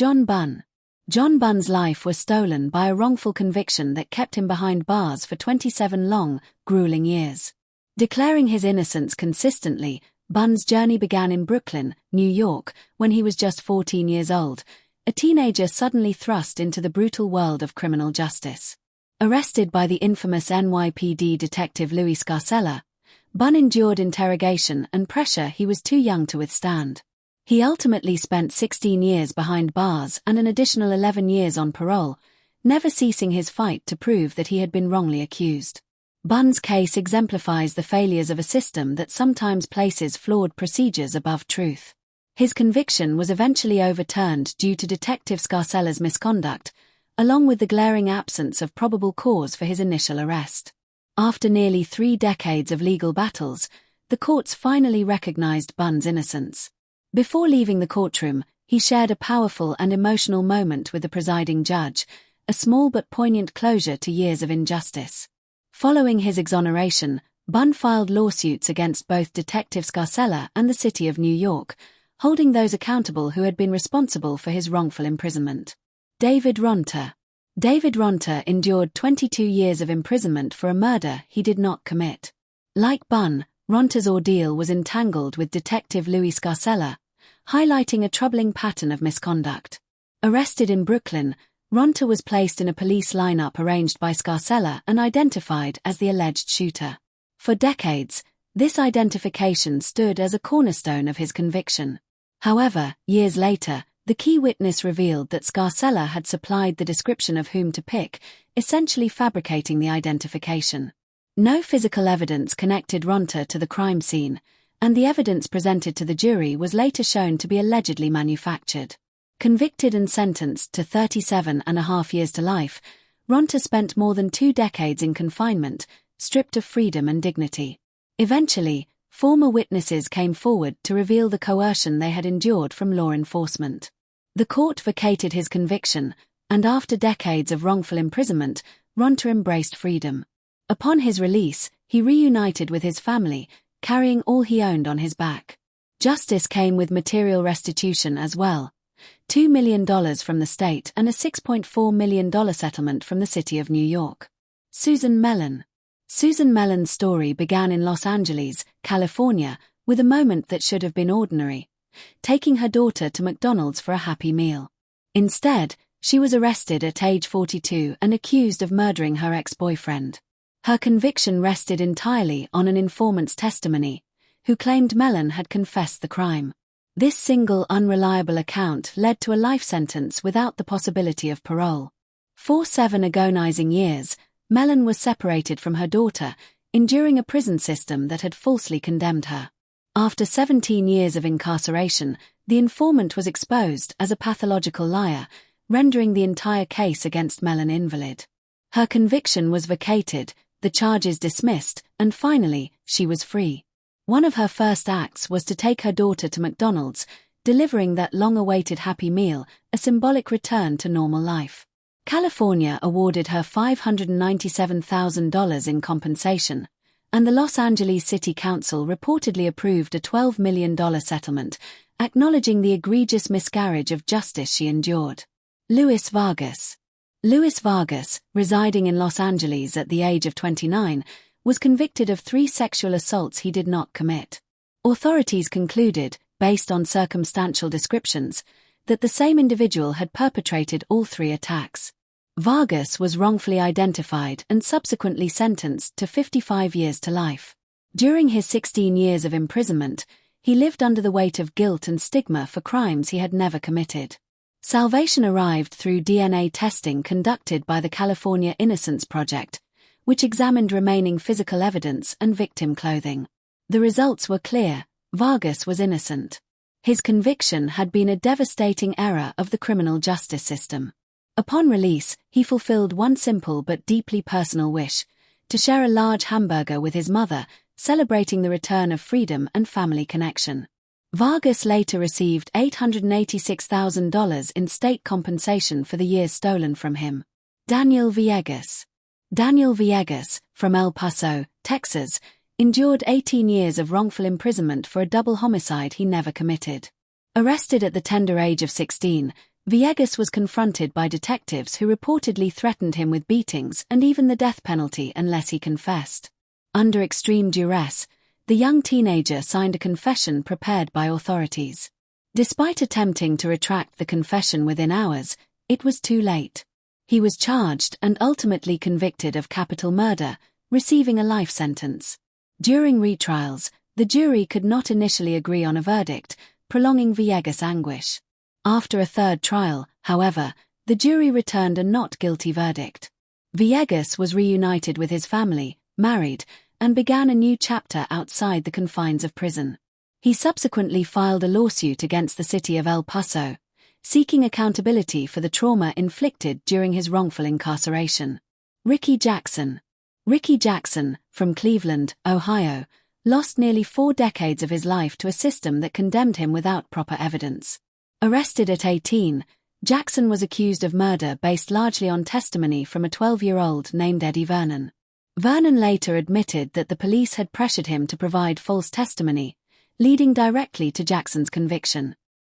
John Bunn. John Bunn's life was stolen by a wrongful conviction that kept him behind bars for 27 long, grueling years. Declaring his innocence consistently, Bunn's journey began in Brooklyn, New York, when he was just 14 years old, a teenager suddenly thrust into the brutal world of criminal justice. Arrested by the infamous NYPD detective Louis Scarcella, Bunn endured interrogation and pressure he was too young to withstand. He ultimately spent 16 years behind bars and an additional 11 years on parole, never ceasing his fight to prove that he had been wrongly accused. Bunn's case exemplifies the failures of a system that sometimes places flawed procedures above truth. His conviction was eventually overturned due to Detective Scarcella's misconduct, along with the glaring absence of probable cause for his initial arrest. After nearly 3 decades of legal battles, the courts finally recognized Bunn's innocence. Before leaving the courtroom, he shared a powerful and emotional moment with the presiding judge, a small but poignant closure to years of injustice. Following his exoneration, Bunn filed lawsuits against both Detective Scarcella and the city of New York, holding those accountable who had been responsible for his wrongful imprisonment. David Ronter. David Ronter endured 22 years of imprisonment for a murder he did not commit. Like Bunn, Ronter's ordeal was entangled with Detective Louis Scarcella, highlighting a troubling pattern of misconduct. Arrested in Brooklyn, Ronter was placed in a police lineup arranged by Scarcella and identified as the alleged shooter. For decades, this identification stood as a cornerstone of his conviction. However, years later, the key witness revealed that Scarcella had supplied the description of whom to pick, essentially fabricating the identification. No physical evidence connected Ronter to the crime scene, and the evidence presented to the jury was later shown to be allegedly manufactured. Convicted and sentenced to 37.5 years to life, Ronter spent more than 2 decades in confinement, stripped of freedom and dignity. Eventually, former witnesses came forward to reveal the coercion they had endured from law enforcement. The court vacated his conviction, and after decades of wrongful imprisonment, Ronter embraced freedom. Upon his release, he reunited with his family, carrying all he owned on his back. Justice came with material restitution as well. $2 million from the state and a $6.4 million settlement from the city of New York. Susan Mellon. Susan Mellon's story began in Los Angeles, California, with a moment that should have been ordinary, taking her daughter to McDonald's for a happy meal. Instead, she was arrested at age 42 and accused of murdering her ex-boyfriend. Her conviction rested entirely on an informant's testimony, who claimed Mellon had confessed the crime. This single unreliable account led to a life sentence without the possibility of parole. For 7 agonizing years, Mellon was separated from her daughter, enduring a prison system that had falsely condemned her. After 17 years of incarceration, the informant was exposed as a pathological liar, rendering the entire case against Mellon invalid. Her conviction was vacated, the charges dismissed, and finally, she was free. One of her first acts was to take her daughter to McDonald's, delivering that long-awaited happy meal, a symbolic return to normal life. California awarded her $597,000 in compensation, and the Los Angeles City Council reportedly approved a $12 million settlement, acknowledging the egregious miscarriage of justice she endured. Luis Vargas. Luis Vargas, residing in Los Angeles at the age of 29, was convicted of 3 sexual assaults he did not commit. Authorities concluded, based on circumstantial descriptions, that the same individual had perpetrated all 3 attacks. Vargas was wrongfully identified and subsequently sentenced to 55 years to life. During his 16 years of imprisonment, he lived under the weight of guilt and stigma for crimes he had never committed. Salvation arrived through DNA testing conducted by the California Innocence Project, which examined remaining physical evidence and victim clothing. The results were clear: Vargas was innocent. His conviction had been a devastating error of the criminal justice system. Upon release, he fulfilled one simple but deeply personal wish: to share a large hamburger with his mother, celebrating the return of freedom and family connection. Vargas later received $886,000 in state compensation for the years stolen from him. Daniel Villegas. Daniel Villegas, from El Paso, Texas, endured 18 years of wrongful imprisonment for a double homicide he never committed. Arrested at the tender age of 16, Villegas was confronted by detectives who reportedly threatened him with beatings and even the death penalty unless he confessed. Under extreme duress, the young teenager signed a confession prepared by authorities. Despite attempting to retract the confession within hours, it was too late. He was charged and ultimately convicted of capital murder, receiving a life sentence. During retrials, the jury could not initially agree on a verdict, prolonging Villegas' anguish. After a third trial, however, the jury returned a not guilty verdict. Villegas was reunited with his family, married, and began a new chapter outside the confines of prison. He subsequently filed a lawsuit against the city of El Paso, seeking accountability for the trauma inflicted during his wrongful incarceration. Ricky Jackson. Ricky Jackson, from Cleveland, Ohio, lost nearly 4 decades of his life to a system that condemned him without proper evidence. Arrested at 18, Jackson was accused of murder based largely on testimony from a 12-year-old named Eddie Vernon. Vernon later admitted that the police had pressured him to provide false testimony, leading directly to Jackson's conviction.